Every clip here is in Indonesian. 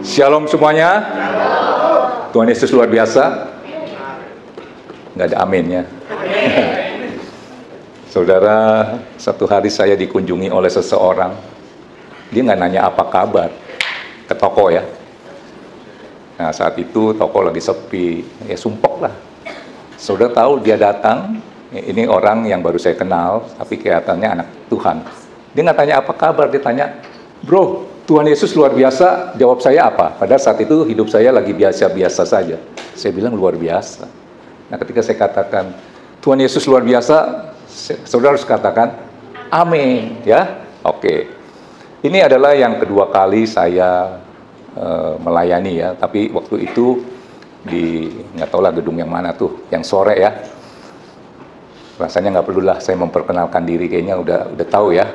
Shalom semuanya. Tuhan Yesus luar biasa. Nggak ada aminnya. Saudara, satu hari saya dikunjungi oleh seseorang. Dia nggak nanya apa kabar ke toko ya. Nah, saat itu toko lagi sepi. Ya sumpok lah. Saudara tahu dia datang. Ini orang yang baru saya kenal, tapi kelihatannya anak Tuhan. Dia nggak tanya apa kabar, dia tanya, "Bro, Tuhan Yesus luar biasa." Jawab saya apa? Padahal saat itu hidup saya lagi biasa-biasa saja. Saya bilang luar biasa. Nah, ketika saya katakan Tuhan Yesus luar biasa, saudara harus katakan amin, ya. Oke. Ini adalah yang kedua kali saya melayani ya. Tapi waktu itu di nggak tahu lah gedung yang mana tuh, yang sore ya. Rasanya nggak perlulah saya memperkenalkan diri, kayaknya udah tahu ya.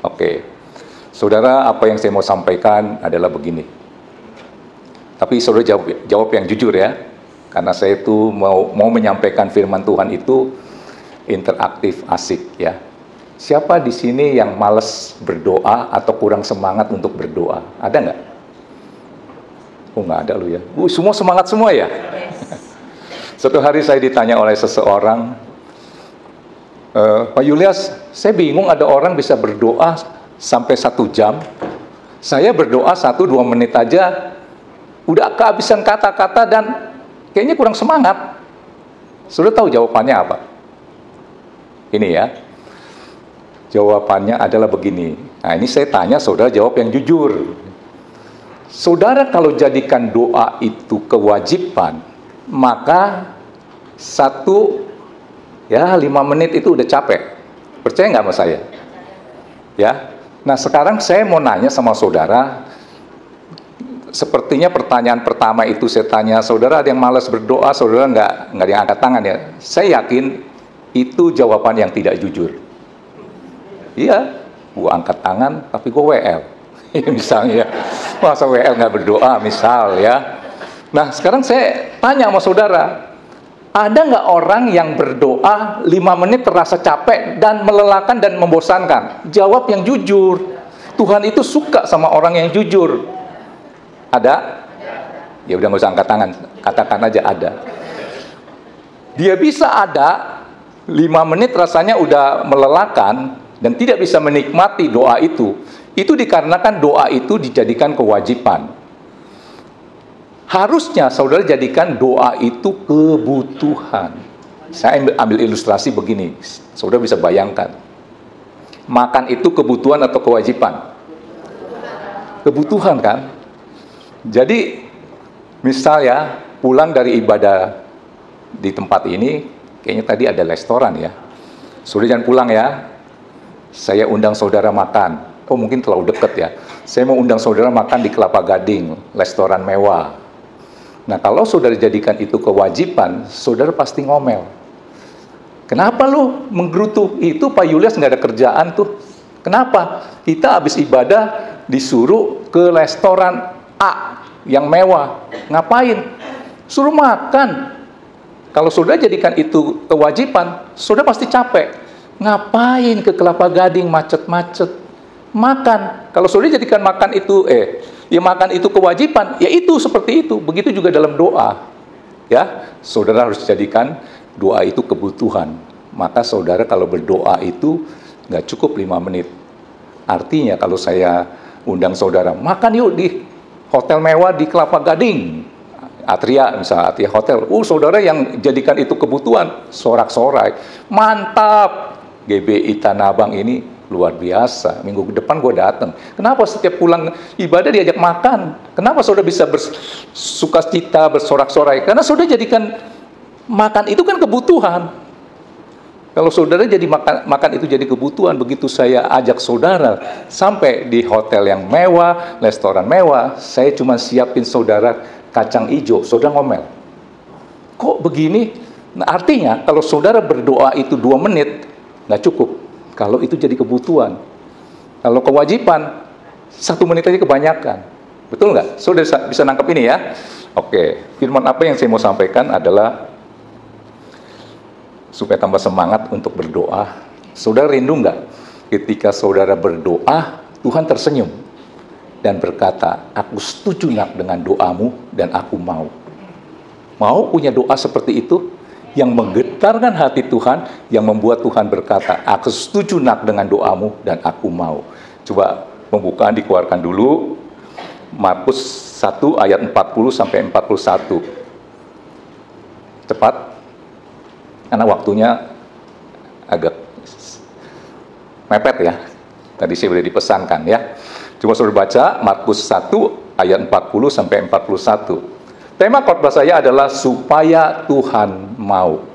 Oke. Saudara, apa yang saya mau sampaikan adalah begini. Tapi saudara jawab yang jujur ya. Karena saya itu mau menyampaikan firman Tuhan itu interaktif, asik ya. Siapa di sini yang malas berdoa atau kurang semangat untuk berdoa? Ada nggak? Oh, nggak ada lu ya. Semua semangat semua ya. Suatu hari saya ditanya oleh seseorang, "Pak Julius, saya bingung ada orang bisa berdoa sampai 1 jam. Saya berdoa 1-2 menit aja, udah kehabisan kata-kata dan kayaknya kurang semangat." Sudah tahu jawabannya apa? Ini ya. Jawabannya adalah begini. Nah, ini saya tanya, saudara jawab yang jujur. Saudara kalau jadikan doa itu kewajiban, maka 5 menit itu udah capek. Percaya nggak sama saya? Ya. Nah, sekarang saya mau nanya sama saudara. Sepertinya pertanyaan pertama itu saya tanya, saudara ada yang malas berdoa, saudara nggak ada yang angkat tangan ya. Saya yakin itu jawaban yang tidak jujur. Iya, gua angkat tangan tapi gua WL. Misalnya, masa WL nggak berdoa misal ya. Nah, sekarang saya tanya sama saudara, ada nggak orang yang berdoa 5 menit terasa capek dan melelahkan dan membosankan? Jawab yang jujur. Tuhan itu suka sama orang yang jujur. Ada? Ya udah nggak usah angkat tangan, katakan aja ada. Dia bisa ada 5 menit rasanya udah melelahkan dan tidak bisa menikmati doa itu. Itu dikarenakan doa itu dijadikan kewajiban. Harusnya saudara jadikan doa itu kebutuhan. Saya ambil ilustrasi begini, saudara bisa bayangkan. Makan itu kebutuhan atau kewajiban? Kebutuhan kan? Jadi, misal ya, pulang dari ibadah di tempat ini, kayaknya tadi ada restoran ya. Saudara jangan pulang ya. Saya undang saudara makan. Oh, mungkin terlalu dekat ya. Saya mau undang saudara makan di Kelapa Gading, restoran mewah. Nah, kalau saudara jadikan itu kewajiban, saudara pasti ngomel. Kenapa lu menggerutu? Itu Pak Julius nggak ada kerjaan tuh. Kenapa? Kita habis ibadah disuruh ke restoran A yang mewah. Ngapain? Suruh makan. Kalau saudara jadikan itu kewajiban, saudara pasti capek. Ngapain ke Kelapa Gading macet-macet? Makan. Kalau saudara jadikan makan itu makan itu kewajiban, ya itu seperti itu. Begitu juga dalam doa. Ya, saudara harus jadikan doa itu kebutuhan. Maka saudara kalau berdoa itu nggak cukup 5 menit. Artinya kalau saya undang saudara makan yuk di hotel mewah di Kelapa Gading, Atria misalnya, Atria Hotel. Saudara yang jadikan itu kebutuhan, sorak-sorai. Mantap, GBI Tanah Abang ini luar biasa. Minggu depan gue datang. Kenapa setiap pulang ibadah diajak makan? Kenapa saudara bisa bersukacita, bersorak-sorai? Karena saudara jadikan makan itu kan kebutuhan. Kalau saudara jadi makan itu jadi kebutuhan, begitu saya ajak saudara sampai di hotel yang mewah, restoran mewah, saya cuma siapin saudara kacang hijau, saudara ngomel. Kok begini? Nah, artinya kalau saudara berdoa itu 2 menit, nggak cukup. Kalau itu jadi kebutuhan. Kalau kewajiban, 1 menit aja kebanyakan. Betul nggak? Saudara bisa nangkep ini ya? Oke, firman apa yang saya mau sampaikan adalah supaya tambah semangat untuk berdoa. Saudara rindu nggak? Ketika saudara berdoa, Tuhan tersenyum. dan berkata, aku setuju nak dengan doamu dan aku mau. Mau punya doa seperti itu yang menggetarkan hati Tuhan, yang membuat Tuhan berkata, aku setuju nak dengan doamu dan aku mau. Coba pembukaan dikeluarkan dulu, Markus 1 ayat 40 sampai 41. Cepat, karena waktunya agak mepet ya. Tadi saya sudah dipesankan ya. Coba saudara baca Markus 1 ayat 40 sampai 41. Tema khotbah saya adalah supaya Tuhan mau.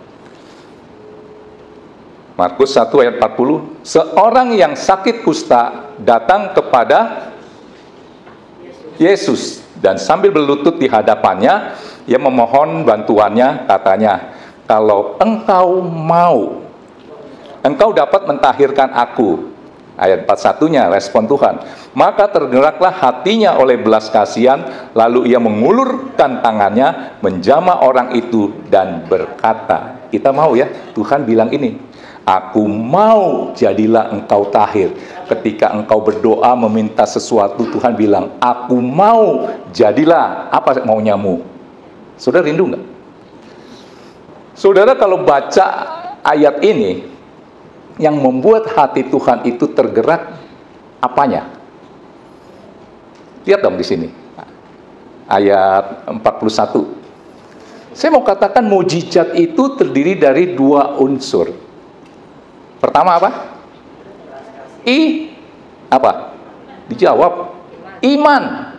Markus 1 ayat 40. Seorang yang sakit kusta datang kepada Yesus dan sambil berlutut di hadapannya, ia memohon bantuannya, katanya, kalau engkau mau, engkau dapat mentahirkan aku. Ayat 41-nya, respon Tuhan. Maka tergeraklah hatinya oleh belas kasihan, lalu ia mengulurkan tangannya, menjamah orang itu dan berkata, kita mau ya, Tuhan bilang ini, aku mau jadilah engkau tahir. Ketika engkau berdoa meminta sesuatu, Tuhan bilang, aku mau jadilah apa maunya-mu. Saudara rindu nggak? Saudara kalau baca ayat ini, yang membuat hati Tuhan itu tergerak, apanya? Lihat dong di sini. Ayat 41. Saya mau katakan mujizat itu terdiri dari dua unsur. Pertama apa? Apa? Dijawab. Iman.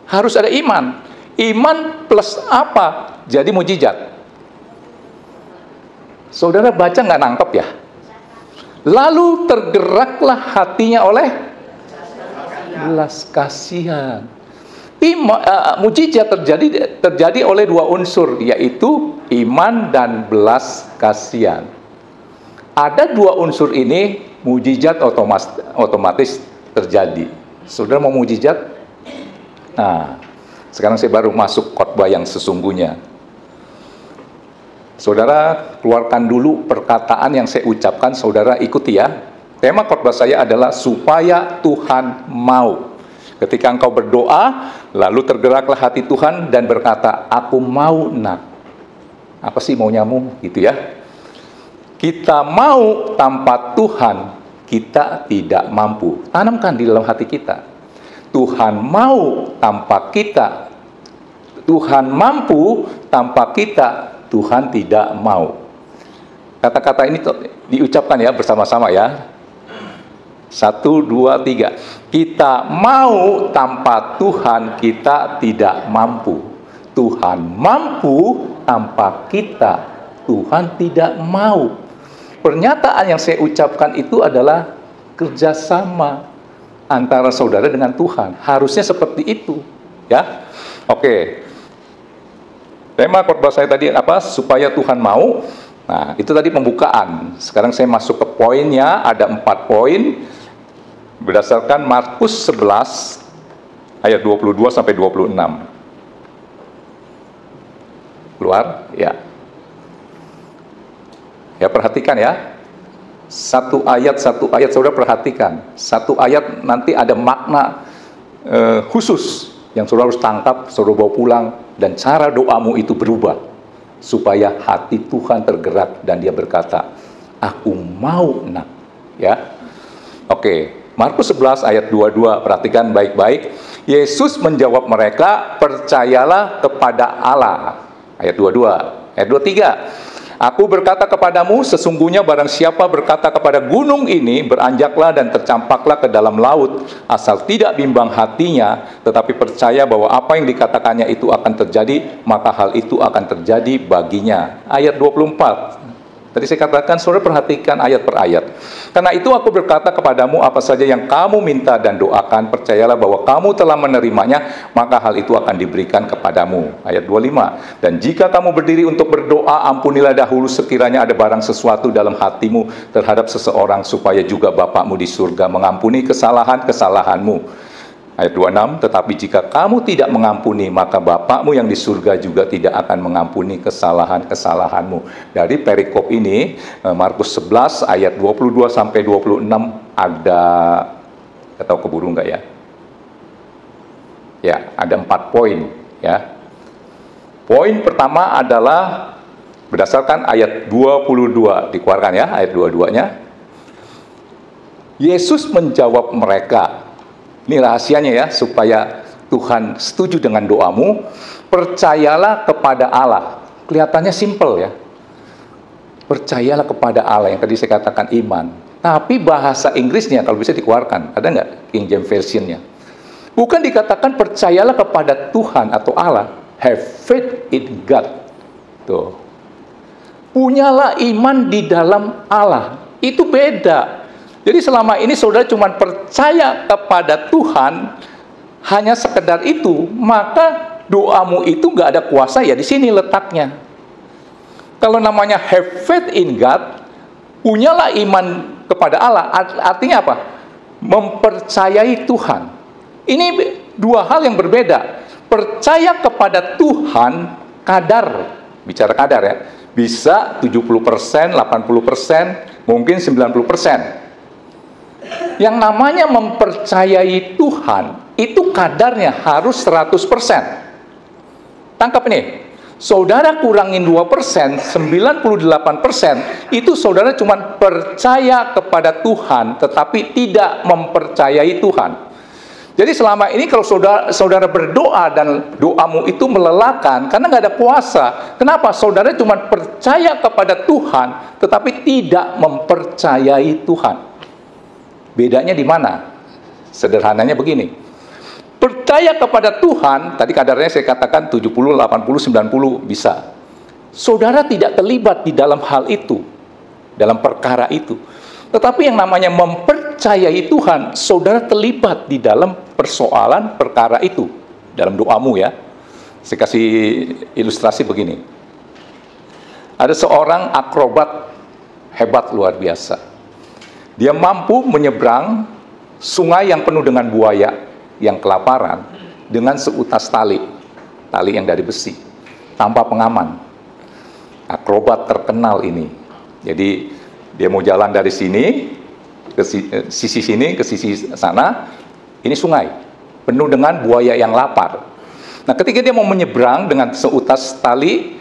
Harus ada iman. Iman plus apa? Jadi mujizat. Saudara baca nggak nangkep ya? Lalu tergeraklah hatinya oleh belas kasihan. Mujizat terjadi oleh dua unsur, yaitu iman dan belas kasihan. Ada dua unsur ini, mujizat otomatis terjadi. Saudara mau mujizat? Nah, sekarang saya baru masuk khotbah yang sesungguhnya. Saudara keluarkan dulu perkataan yang saya ucapkan, saudara ikuti ya. Tema khotbah saya adalah supaya Tuhan mau. Ketika engkau berdoa, lalu tergeraklah hati Tuhan dan berkata, aku mau nak. Apa sih maunya-mu? Gitu ya. Kita mau tanpa Tuhan, kita tidak mampu. Tanamkan di dalam hati kita. Tuhan mau tanpa kita. Tuhan mampu tanpa kita. Tuhan tidak mau. Kata-kata ini diucapkan ya bersama-sama ya. 1, 2, 3. Kita mau tanpa Tuhan, kita tidak mampu. Tuhan mampu tanpa kita, Tuhan tidak mau. Pernyataan yang saya ucapkan itu adalah kerjasama antara saudara dengan Tuhan. Harusnya seperti itu, ya. Oke. Tema khotbah saya tadi apa? Supaya Tuhan mau. Nah, itu tadi pembukaan. Sekarang saya masuk ke poinnya. Ada 4 poin berdasarkan Markus 11 ayat 22 sampai 26. Keluar? Ya. Ya, perhatikan ya. Satu ayat saudara perhatikan. Satu ayat nanti ada makna khusus yang saudara harus tangkap, saudara bawa pulang, dan cara doamu itu berubah supaya hati Tuhan tergerak dan dia berkata, aku mau nak. Ya. Oke, Markus 11 ayat 22, perhatikan baik-baik. Yesus menjawab mereka, percayalah kepada Allah. Ayat 22. Ayat 23. Aku berkata kepadamu, sesungguhnya barang siapa berkata kepada gunung ini, beranjaklah dan tercampaklah ke dalam laut, asal tidak bimbang hatinya, tetapi percaya bahwa apa yang dikatakannya itu akan terjadi, maka hal itu akan terjadi baginya. Ayat 24. Tadi saya katakan, saudara perhatikan ayat per ayat. Karena itu aku berkata kepadamu, apa saja yang kamu minta dan doakan, percayalah bahwa kamu telah menerimanya, maka hal itu akan diberikan kepadamu. Ayat 25. Dan jika kamu berdiri untuk berdoa, ampunilah dahulu sekiranya ada barang sesuatu dalam hatimu terhadap seseorang, supaya juga Bapakmu di surga mengampuni kesalahan-kesalahanmu. Ayat 26, tetapi jika kamu tidak mengampuni, maka Bapakmu yang di surga juga tidak akan mengampuni kesalahan-kesalahanmu. Dari perikop ini, Markus 11 ayat 22 sampai 26 ada, atau keburu enggak ya? Ya, ada 4 poin ya. Poin pertama adalah berdasarkan ayat 22 dikeluarkan ya, ayat 22-nya. Yesus menjawab mereka. Ini rahasianya ya, supaya Tuhan setuju dengan doamu. Percayalah kepada Allah. Kelihatannya simple ya. Percayalah kepada Allah, yang tadi saya katakan iman. Tapi bahasa Inggrisnya kalau bisa dikeluarkan, ada nggak King James Version-nya? Bukan dikatakan percayalah kepada Tuhan atau Allah, have faith in God. Tuh. Punyalah iman di dalam Allah. Itu beda. Jadi selama ini saudara cuma percaya kepada Tuhan, hanya sekedar itu, maka doamu itu nggak ada kuasa ya, di sini letaknya. Kalau namanya have faith in God, punyalah iman kepada Allah, artinya apa? Mempercayai Tuhan. Ini dua hal yang berbeda. Percaya kepada Tuhan, kadar, bicara kadar ya, bisa 70%, 80%, mungkin 90%. Yang namanya mempercayai Tuhan, itu kadarnya harus 100%. Tangkap ini, saudara kurangin 2%, 98%, itu saudara cuma percaya kepada Tuhan, tetapi tidak mempercayai Tuhan. Jadi selama ini kalau saudara berdoa dan doamu itu melelahkan, karena nggak ada kuasa. Kenapa? Saudara cuma percaya kepada Tuhan, tetapi tidak mempercayai Tuhan. Bedanya di mana? Sederhananya begini. Percaya kepada Tuhan, tadi kadarnya saya katakan 70, 80, 90 bisa. Saudara tidak terlibat di dalam hal itu, dalam perkara itu. Tetapi yang namanya mempercayai Tuhan, saudara terlibat di dalam persoalan perkara itu, dalam doamu ya. Saya kasih ilustrasi begini. Ada seorang akrobat hebat luar biasa. Dia mampu menyeberang sungai yang penuh dengan buaya yang kelaparan dengan seutas tali yang dari besi, tanpa pengaman. Akrobat terkenal ini. Jadi dia mau jalan dari sini ke sisi sini ke sisi sana, ini sungai penuh dengan buaya yang lapar. Nah, ketika dia mau menyeberang dengan seutas tali,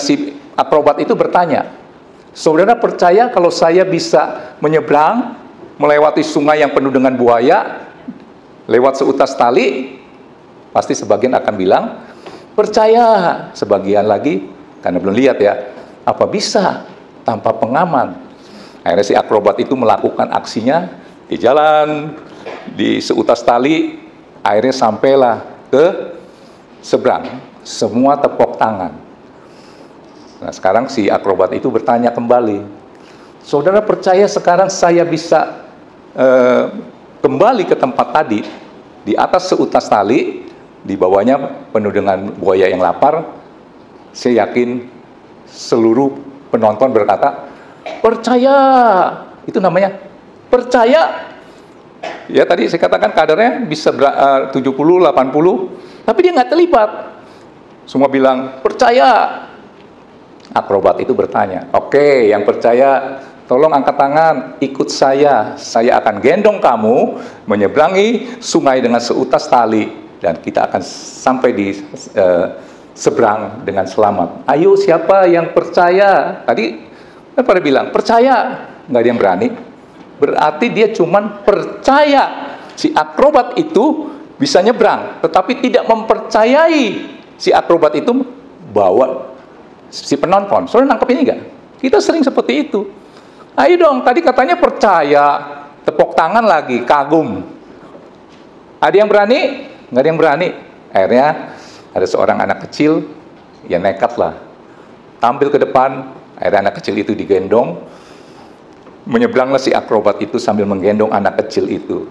si akrobat itu bertanya, saudara percaya kalau saya bisa menyeberang melewati sungai yang penuh dengan buaya lewat seutas tali? Pasti sebagian akan bilang percaya. Sebagian lagi karena belum lihat ya, apa bisa tanpa pengaman. Akhirnya si akrobat itu melakukan aksinya di jalan di seutas tali, akhirnya sampailah ke seberang, semua tepuk tangan. Nah, sekarang si akrobat itu bertanya kembali, saudara percaya sekarang saya bisa kembali ke tempat tadi, di atas seutas tali, di bawahnya penuh dengan buaya yang lapar? Saya yakin seluruh penonton berkata, percaya. Itu namanya percaya. Ya tadi saya katakan kadarnya bisa 70, 80, tapi dia nggak terlibat. Semua bilang percaya. Akrobat itu bertanya, oke, yang percaya tolong angkat tangan, ikut saya akan gendong kamu menyeberangi sungai dengan seutas tali, dan kita akan sampai di seberang dengan selamat. Ayo, siapa yang percaya? Tadi pada bilang percaya, nggak ada yang berani. Berarti dia cuman percaya si akrobat itu bisa nyebrang, tetapi tidak mempercayai si akrobat itu bawa si penonton. Saudara nangkep ini nggak? Kita sering seperti itu. Ayo dong, tadi katanya percaya, tepuk tangan lagi, kagum. Ada yang berani? Nggak ada yang berani. Akhirnya ada seorang anak kecil, ya nekat lah, tampil ke depan. Akhirnya anak kecil itu digendong, menyeberanglah si akrobat itu sambil menggendong anak kecil itu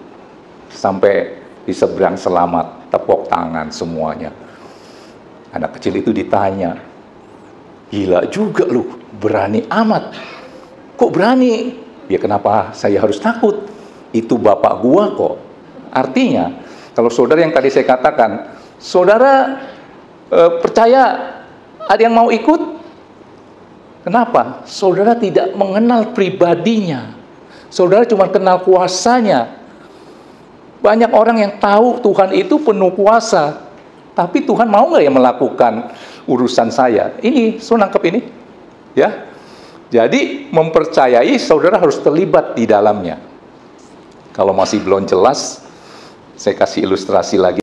sampai di seberang selamat, tepuk tangan semuanya. Anak kecil itu ditanya, gila juga lu, berani amat. Kok berani? Ya kenapa saya harus takut? Itu bapak gua kok. Artinya, kalau saudara yang tadi saya katakan, saudara percaya, ada yang mau ikut? Kenapa? Saudara tidak mengenal pribadinya. Saudara cuma kenal kuasanya. Banyak orang yang tahu Tuhan itu penuh kuasa, tapi Tuhan mau nggak ya melakukan urusan saya? Ini, saudara nangkep ini? Ya, jadi mempercayai saudara harus terlibat di dalamnya. Kalau masih belum jelas, saya kasih ilustrasi lagi.